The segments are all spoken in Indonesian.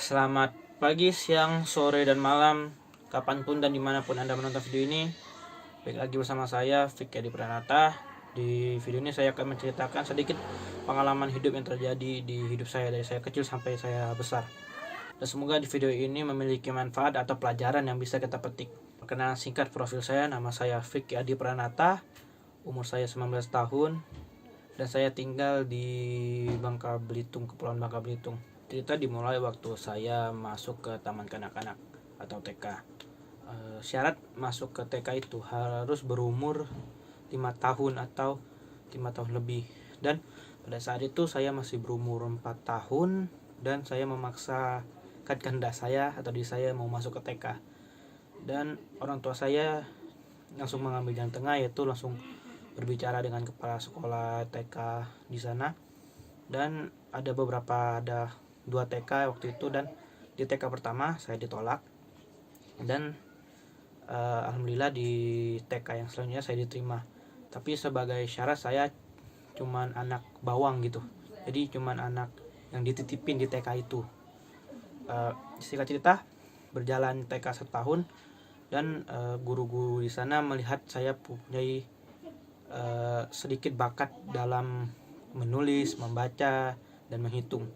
Selamat pagi, siang, sore, dan malam, kapanpun dan dimanapun Anda menonton video ini. Baik lagi bersama saya, Vicky Adi Pranata. Di video ini saya akan menceritakan sedikit pengalaman hidup yang terjadi di hidup saya dari saya kecil sampai saya besar. Dan semoga di video ini memiliki manfaat atau pelajaran yang bisa kita petik. Perkenalan singkat profil saya, nama saya Vicky Adi Pranata, umur saya 19 tahun, dan saya tinggal di Bangka Belitung, Kepulauan Bangka Belitung. Cerita dimulai waktu saya masuk ke taman kanak-kanak atau TK. Syarat masuk ke TK itu harus berumur 5 tahun atau 5 tahun lebih. Dan pada saat itu saya masih berumur 4 tahun dan saya memaksakan kehendak saya atau diri saya mau masuk ke TK. Dan orang tua saya langsung mengambil jalan tengah, yaitu langsung berbicara dengan kepala sekolah TK di sana. Dan ada 2 TK waktu itu, dan di TK pertama saya ditolak, dan alhamdulillah di TK yang selanjutnya saya diterima. Tapi sebagai syarat saya cuman anak bawang gitu, jadi cuman anak yang dititipin di TK itu. Singkat cerita, berjalan TK 1 tahun, dan guru-guru di sana melihat saya punya sedikit bakat dalam menulis, membaca, dan menghitung.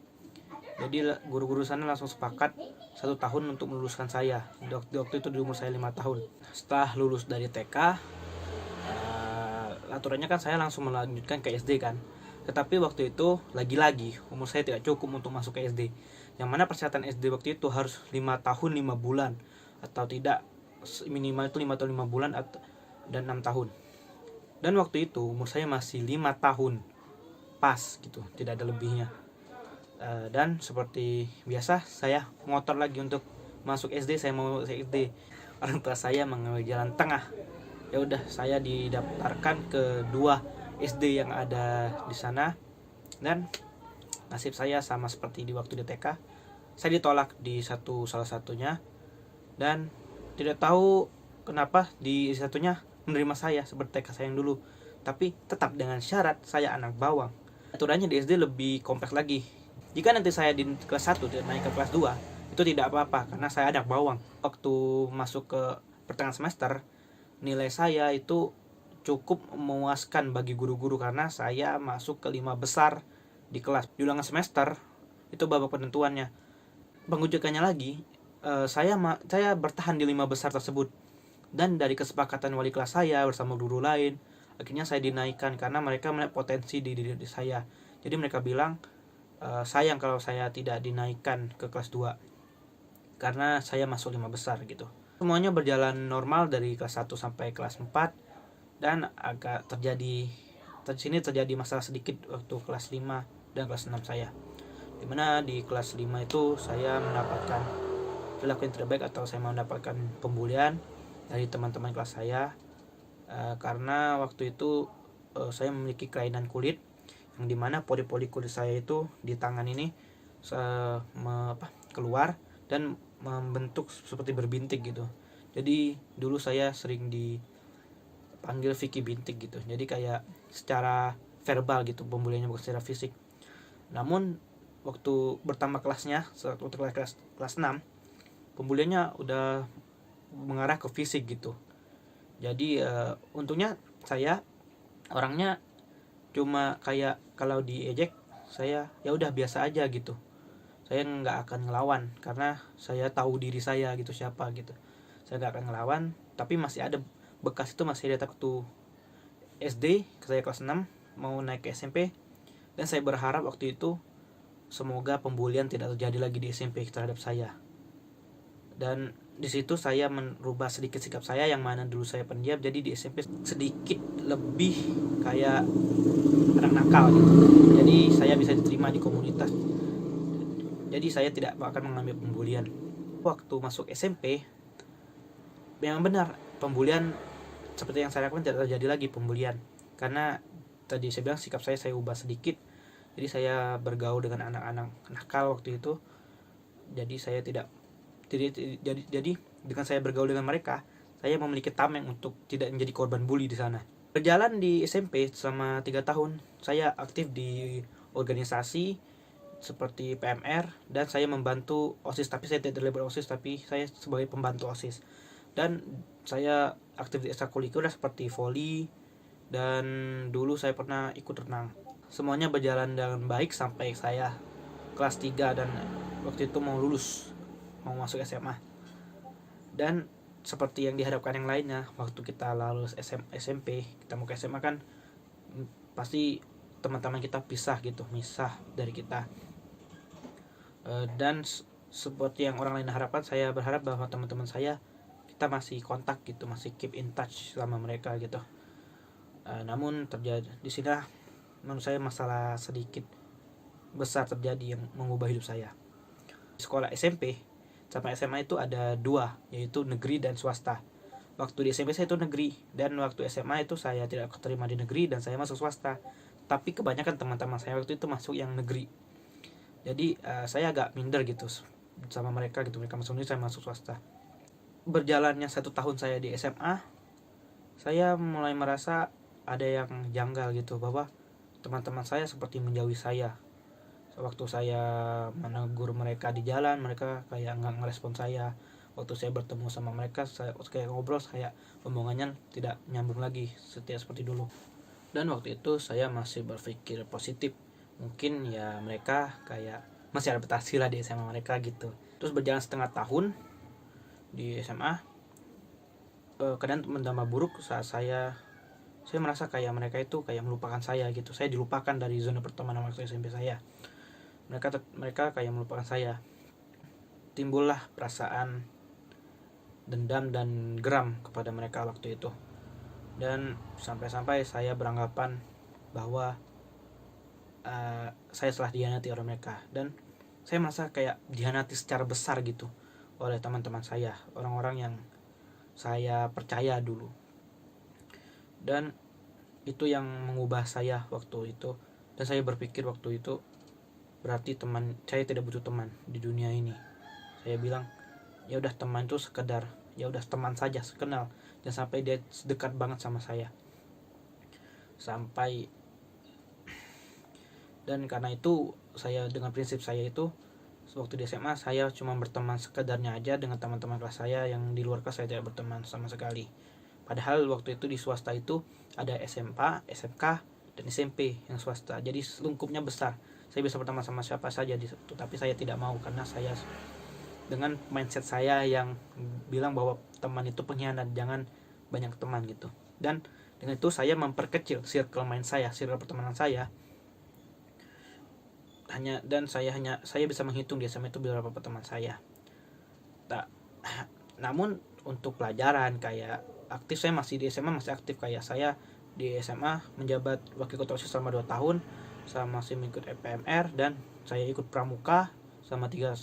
Jadi guru-guru sana langsung sepakat 1 tahun untuk meluluskan saya. Waktu itu di umur saya 5 tahun. Setelah lulus dari TK, aturannya kan saya langsung melanjutkan ke SD kan. Tetapi waktu itu lagi-lagi umur saya tidak cukup untuk masuk ke SD. Yang mana persyaratan SD waktu itu harus 5 tahun 5 bulan, atau tidak minimal itu 5 tahun 5 bulan dan 6 tahun. Dan waktu itu umur saya masih 5 tahun pas gitu, tidak ada lebihnya. Dan seperti biasa saya ngotor lagi untuk masuk SD. Saya mau masuk SD, orang tua saya mengambil jalan tengah. Ya udah, saya didaftarkan ke 2 SD yang ada di sana, dan nasib saya sama seperti di waktu di TK. Saya ditolak di salah satunya, dan tidak tahu kenapa di satunya menerima saya seperti TK saya yang dulu, tapi tetap dengan syarat saya anak bawang. Aturannya di SD lebih kompleks lagi. Jika nanti saya di kelas 1 naik ke kelas 2, itu tidak apa-apa karena saya anak bawang. Waktu masuk ke pertengahan semester, nilai saya itu cukup memuaskan bagi guru-guru karena saya masuk ke 5 besar di kelas. Di ulangan semester, itu babak penentuannya. Pengujiannya lagi, saya bertahan di 5 besar tersebut. Dan dari kesepakatan wali kelas saya bersama guru lain, akhirnya saya dinaikkan karena mereka melihat potensi di diri saya. Jadi mereka bilang, sayang kalau saya tidak dinaikkan ke kelas 2 karena saya masuk 5 besar gitu. Semuanya berjalan normal dari kelas 1 sampai kelas 4, dan agak terjadi masalah sedikit waktu kelas 5 dan kelas 6 saya. Dimana di kelas 5 itu saya mendapatkan perilaku yang tidak baik, atau saya mendapatkan pembulian dari teman-teman kelas saya, karena waktu itu saya memiliki kelainan kulit, yang dimana pori-pori kulit saya itu di tangan ini keluar dan membentuk seperti berbintik gitu. Jadi dulu saya sering dipanggil Vicky Bintik gitu. Jadi kayak secara verbal gitu pembuliannya, bukan secara fisik. Namun waktu bertambah kelasnya, waktu kelas 6, pembuliannya udah mengarah ke fisik gitu. Jadi untungnya saya orangnya cuma kayak kalau diejek saya ya udah biasa aja gitu. Saya nggak akan ngelawan karena saya tahu diri saya gitu siapa gitu. Saya nggak akan ngelawan, tapi masih ada bekas itu, masih ada waktu SD. Saya kelas 6 mau naik ke SMP, dan saya berharap waktu itu semoga pembulian tidak terjadi lagi di SMP terhadap saya. Dan di situ saya merubah sedikit sikap saya, yang mana dulu saya pendiam, jadi di SMP sedikit lebih kayak anak nakal gitu. Jadi saya bisa diterima di komunitas. Jadi saya tidak akan mengambil pembulian. Waktu masuk SMP, memang benar pembulian seperti yang saya lakukan tidak terjadi lagi pembulian. Karena tadi saya bilang sikap saya ubah sedikit. Jadi saya bergaul dengan anak-anak nakal waktu itu. Jadi saya tidak jadi dengan saya bergaul dengan mereka, saya memiliki tameng untuk tidak menjadi korban bully di sana. Berjalan di SMP selama 3 tahun, saya aktif di organisasi seperti PMR, dan saya membantu OSIS, tapi saya tidak terlibat OSIS, tapi saya sebagai pembantu OSIS. Dan saya aktif di ekstrakurikuler seperti voli, dan dulu saya pernah ikut renang. Semuanya berjalan dengan baik sampai saya kelas 3 dan waktu itu mau lulus, mau masuk SMA. Dan seperti yang diharapkan yang lainnya, waktu kita lulus SMP, kita mau ke SMA kan pasti teman-teman kita misah dari kita. Dan seperti yang orang lain harapkan, saya berharap bahwa teman-teman saya kita masih kontak gitu, masih keep in touch sama mereka gitu. Namun terjadi di sini menurut saya masalah sedikit besar terjadi yang mengubah hidup saya. Sekolah SMP sampai SMA itu ada dua, yaitu negeri dan swasta. Waktu di SMP saya itu negeri, dan waktu SMA itu saya tidak keterima di negeri dan saya masuk swasta. Tapi kebanyakan teman-teman saya waktu itu masuk yang negeri. Jadi saya agak minder gitu sama mereka gitu, mereka masuk negeri, saya masuk swasta. Berjalannya 1 tahun saya di SMA, saya mulai merasa ada yang janggal gitu, bahwa teman-teman saya seperti menjauhi saya. Waktu saya menegur mereka di jalan, mereka kayak nggak ngerespon saya. Waktu saya bertemu sama mereka, saya kayak ngobrol, kayak omongannya tidak nyambung lagi seperti dulu. Dan waktu itu saya masih berpikir positif, mungkin ya mereka kayak masih adaptasi lah di SMA mereka gitu. Terus berjalan setengah tahun di SMA, keadaan menambah buruk saat saya merasa kayak mereka itu kayak melupakan saya gitu. Saya dilupakan dari zona pertemanan waktu SMP saya. Mereka kayak melupakan saya. Timbullah perasaan dendam dan geram kepada mereka waktu itu. Dan sampai-sampai saya beranggapan bahwa saya telah dihianati oleh mereka, dan saya merasa kayak dihianati secara besar gitu oleh teman-teman saya, orang-orang yang saya percaya dulu. Dan itu yang mengubah saya waktu itu. Dan saya berpikir waktu itu, berarti saya tidak butuh teman di dunia ini. Saya bilang, ya udah, teman itu sekedar ya udah teman saja, sekenal, dan sampai dia dekat banget sama saya. Dan karena itu saya dengan prinsip saya itu, waktu di SMA saya cuma berteman sekedarnya aja dengan teman-teman kelas saya, yang di luar kelas saya tidak berteman sama sekali. Padahal waktu itu di swasta itu ada SMA, SMK, dan SMP yang swasta, jadi lingkupnya besar. Saya bisa berteman sama siapa saja di situ, tapi saya tidak mau karena saya dengan mindset saya yang bilang bahwa teman itu pengkhianat, jangan banyak teman gitu. Dan dengan itu saya memperkecil circle pertemanan saya. Saya bisa menghitung di SMA itu beberapa teman saya. Namun untuk pelajaran kayak aktif, saya masih di SMA masih aktif. Kayak saya di SMA menjabat wakil ketua OSIS selama 2 tahun, saya masih mengikut PMR, dan saya ikut pramuka sama 3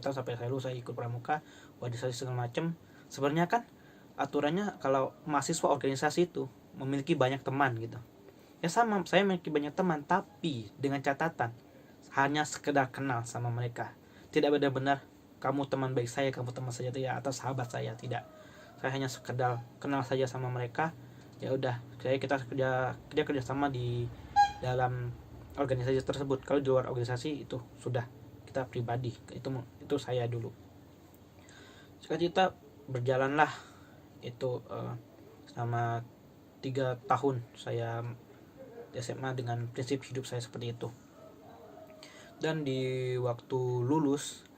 tahun sampai saya lulus. Saya ikut pramuka, organisasi segala macam. Sebenarnya kan aturannya kalau mahasiswa organisasi itu memiliki banyak teman gitu. Ya sama, saya memiliki banyak teman, tapi dengan catatan hanya sekedar kenal sama mereka. Tidak benar-benar kamu teman baik saya, kamu teman saja, tidak, atau sahabat saya, tidak. Saya hanya sekedar kenal saja sama mereka. Ya udah, kita kerja sama di dalam organisasi tersebut. Kalau di luar organisasi itu sudah kita pribadi. Itu saya dulu. Kita berjalanlah itu selama 3 tahun saya di SMA dengan prinsip hidup saya seperti itu. Dan di waktu lulus,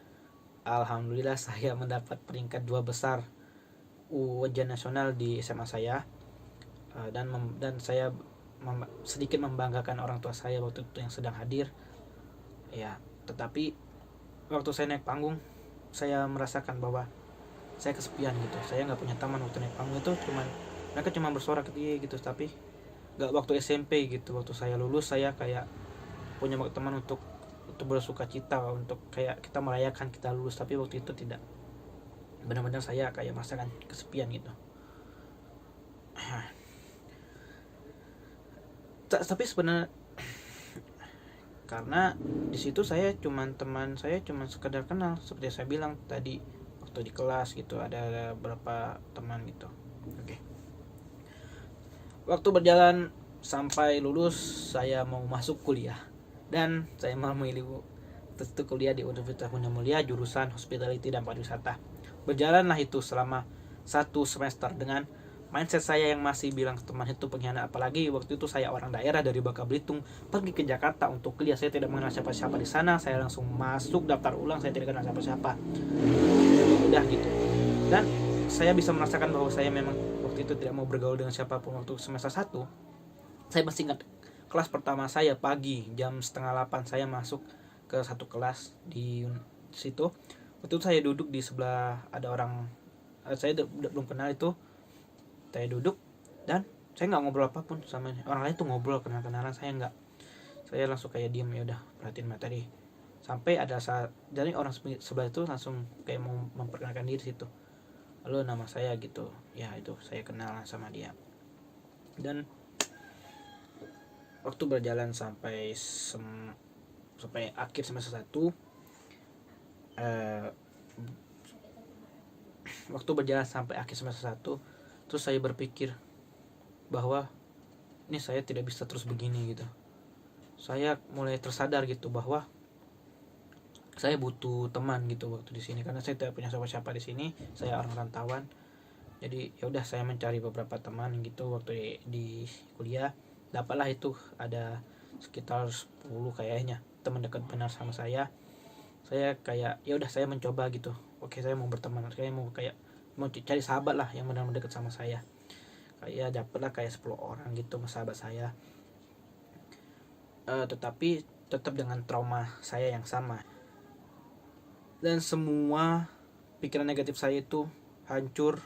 alhamdulillah saya mendapat peringkat 2 besar ujian nasional di SMA saya. Dan saya sedikit membanggakan orang tua saya waktu itu yang sedang hadir. Ya, tetapi waktu saya naik panggung, saya merasakan bahwa saya kesepian gitu. Saya nggak punya teman waktu naik panggung itu. Mereka cuma bersorak gitu, tapi nggak waktu SMP gitu. Waktu saya lulus, saya kayak punya teman untuk bersuka cita, untuk kayak kita merayakan kita lulus. Tapi waktu itu tidak, benar-benar saya kayak merasakan kesepian gitu. Tapi sebenarnya karena di situ teman saya cuma sekedar kenal, seperti saya bilang tadi waktu di kelas gitu, ada beberapa teman gitu. Oke. Waktu berjalan sampai lulus, saya mau masuk kuliah, dan saya memilih Terus itu kuliah di Universitas Bunda Mulia jurusan Hospitality dan Pariwisata. Berjalanlah itu selama 1 semester dengan mindset saya yang masih bilang teman itu pengkhianat. Apalagi waktu itu saya orang daerah dari Bangka Belitung pergi ke Jakarta untuk kuliah. Saya tidak mengenal siapa-siapa di sana. Saya langsung masuk daftar ulang, saya tidak kenal siapa-siapa. Udah gitu. Dan saya bisa merasakan bahwa saya memang waktu itu tidak mau bergaul dengan siapapun. Waktu semester 1 saya masih ingat kelas pertama saya pagi jam setengah 8 saya masuk ke satu kelas di situ. Waktu itu saya duduk di sebelah ada orang saya belum kenal itu. Saya duduk dan saya nggak ngobrol apapun sama orang lain tuh ngobrol kenalan, saya nggak. Saya langsung kayak diem, ya udah perhatiin materi. Sampai ada saat jadi orang sebelah itu langsung kayak mau memperkenalkan diri situ. Halo, nama saya gitu. Ya itu saya kenal sama dia. Dan waktu berjalan sampai akhir semester 1, waktu berjalan sampai akhir semester 1, terus saya berpikir bahwa ini saya tidak bisa terus begini gitu. Saya mulai tersadar gitu bahwa saya butuh teman gitu waktu di sini, karena saya tidak punya siapa-siapa di sini. Saya orang rantauan. Jadi ya udah saya mencari beberapa teman gitu waktu di kuliah. Dapatlah itu ada sekitar 10 kayaknya teman dekat benar sama saya. Saya kayak ya udah saya mencoba gitu. Oke, saya mau berteman, saya mau cari sahabat lah yang benar-benar dekat sama saya. Kayak dapatlah kayak 10 orang gitu sahabat saya. Tetapi tetap dengan trauma saya yang sama. Dan semua pikiran negatif saya itu hancur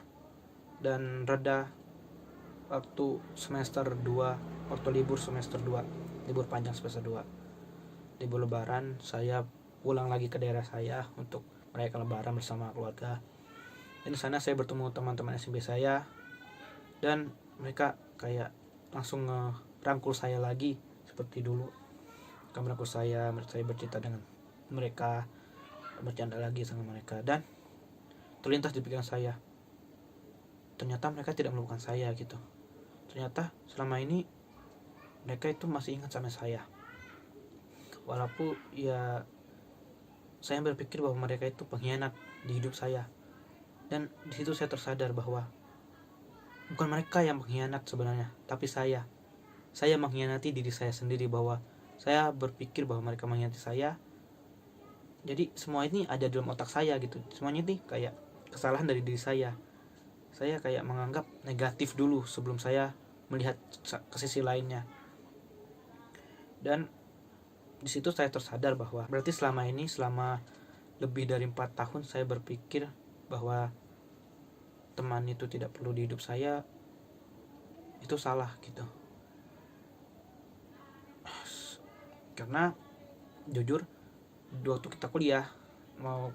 dan reda waktu semester 2, waktu libur semester 2, libur panjang semester 2. Libur lebaran saya pulang lagi ke daerah saya untuk merayakan lebaran bersama keluarga. Dan di sana saya bertemu teman-teman SMP saya dan mereka kayak langsung ngerangkul saya lagi seperti dulu. Mereka merangkul saya bercerita dengan mereka, bercanda lagi sama mereka, dan terlintas di pikiran saya, ternyata mereka tidak melupakan saya gitu. Ternyata selama ini mereka itu masih ingat sama saya. Walaupun ya saya berpikir bahwa mereka itu pengkhianat di hidup saya. Dan di situ saya tersadar bahwa bukan mereka yang pengkhianat sebenarnya, tapi saya. Saya mengkhianati diri saya sendiri, bahwa saya berpikir bahwa mereka mengkhianati saya. Jadi semua ini ada dalam otak saya gitu. Semuanya ini kayak kesalahan dari diri saya. Saya kayak menganggap negatif dulu sebelum saya melihat ke sisi lainnya. Dan di situ saya tersadar bahwa berarti selama lebih dari 4 tahun saya berpikir bahwa teman itu tidak perlu di hidup saya. Itu salah gitu. Karena jujur waktu kita kuliah,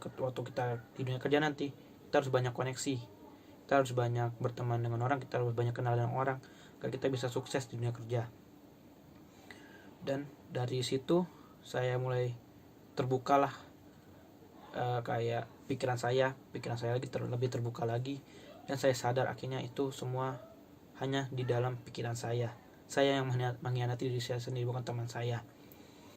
waktu kita di dunia kerja nanti, kita harus banyak koneksi, kita harus banyak berteman dengan orang, kita harus banyak kenal dengan orang agar kita bisa sukses di dunia kerja. Dan dari situ saya mulai terbukalah, kayak pikiran saya lagi lebih terbuka lagi, dan saya sadar akhirnya itu semua hanya di dalam pikiran saya yang mengkhianati diri saya sendiri, bukan teman saya.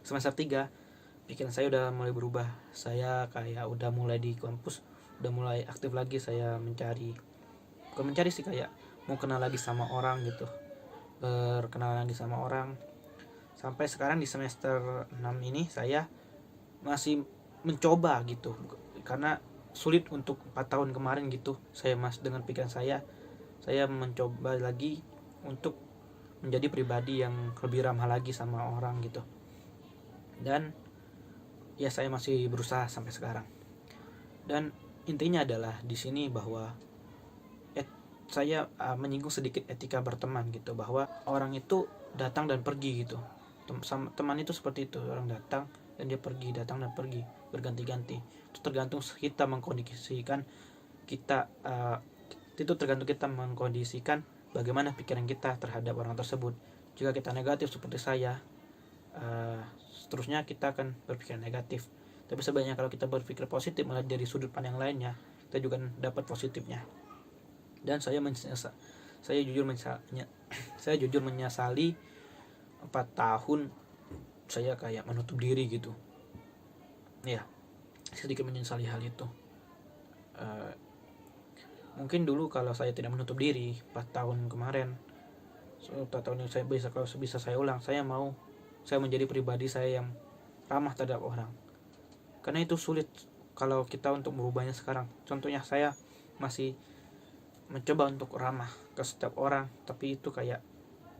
Semester 3 pikiran saya udah mulai berubah. Saya kayak udah mulai di kampus, udah mulai aktif lagi. Saya bukan mencari sih, kayak mau kenal lagi sama orang gitu, berkenalan lagi sama orang. Sampai sekarang di semester 6 ini saya masih mencoba gitu, karena sulit untuk 4 tahun kemarin gitu. Saya dengan pikiran saya mencoba lagi untuk menjadi pribadi yang lebih ramah lagi sama orang gitu. Dan ya saya masih berusaha sampai sekarang. Dan intinya adalah di sini bahwa saya menyinggung sedikit etika berteman gitu, bahwa orang itu datang dan pergi gitu. Teman itu seperti itu, orang datang dan dia pergi, datang dan pergi, berganti-ganti. Itu tergantung kita mengkondisikan bagaimana pikiran kita terhadap orang tersebut. Jika kita negatif seperti saya, seterusnya kita akan berpikir negatif. Tapi sebenarnya kalau kita berpikir positif, melihat dari sudut pandang lainnya, kita juga dapat positifnya. Dan saya jujur menyesali 4 tahun saya kayak menutup diri gitu. Ya, sedikit menyesali hal itu. Mungkin dulu kalau saya tidak menutup diri 4 tahun kemarin, 4 tahun yang saya bisa, kalau bisa saya ulang, saya menjadi pribadi saya yang ramah terhadap orang. Karena itu sulit kalau kita untuk merubahnya sekarang. Contohnya saya masih mencoba untuk ramah ke setiap orang, tapi itu kayak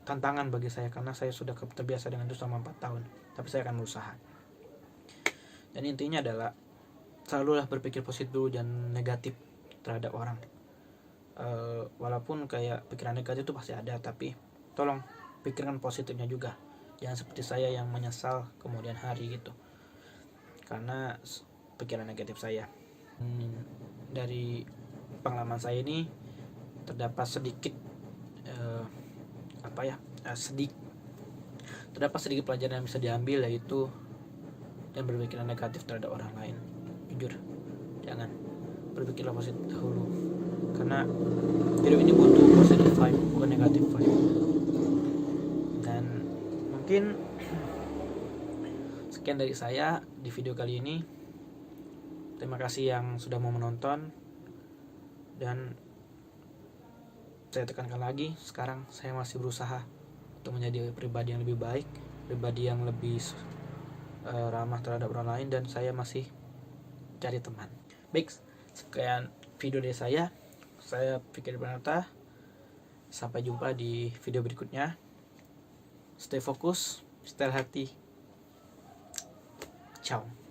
tantangan bagi saya karena saya sudah terbiasa dengan itu selama 4 tahun. Tapi saya akan berusaha. Dan intinya adalah selalulah berpikir positif dulu dan negatif terhadap orang. Walaupun kayak pikiran negatif itu pasti ada, tapi tolong pikirkan positifnya juga. Jangan seperti saya yang menyesal kemudian hari gitu karena pikiran negatif saya. Dari pengalaman saya ini terdapat sedikit terdapat sedikit pelajaran yang bisa diambil, yaitu dan berpikiran negatif terhadap orang lain. Jujur, jangan, berpikirlah positif dahulu, karena hidup ini butuh positive vibe, bukan negative vibe. Dan mungkin sekian dari saya di video kali ini. Terima kasih yang sudah mau menonton, dan saya tekankan lagi, sekarang saya masih berusaha untuk menjadi pribadi yang lebih baik, pribadi yang lebih ramah terhadap orang lain, dan saya masih cari teman. Baik, sekian video dari saya Fikri Pranata. Sampai jumpa di video berikutnya. Stay fokus, stay healthy. Ciao.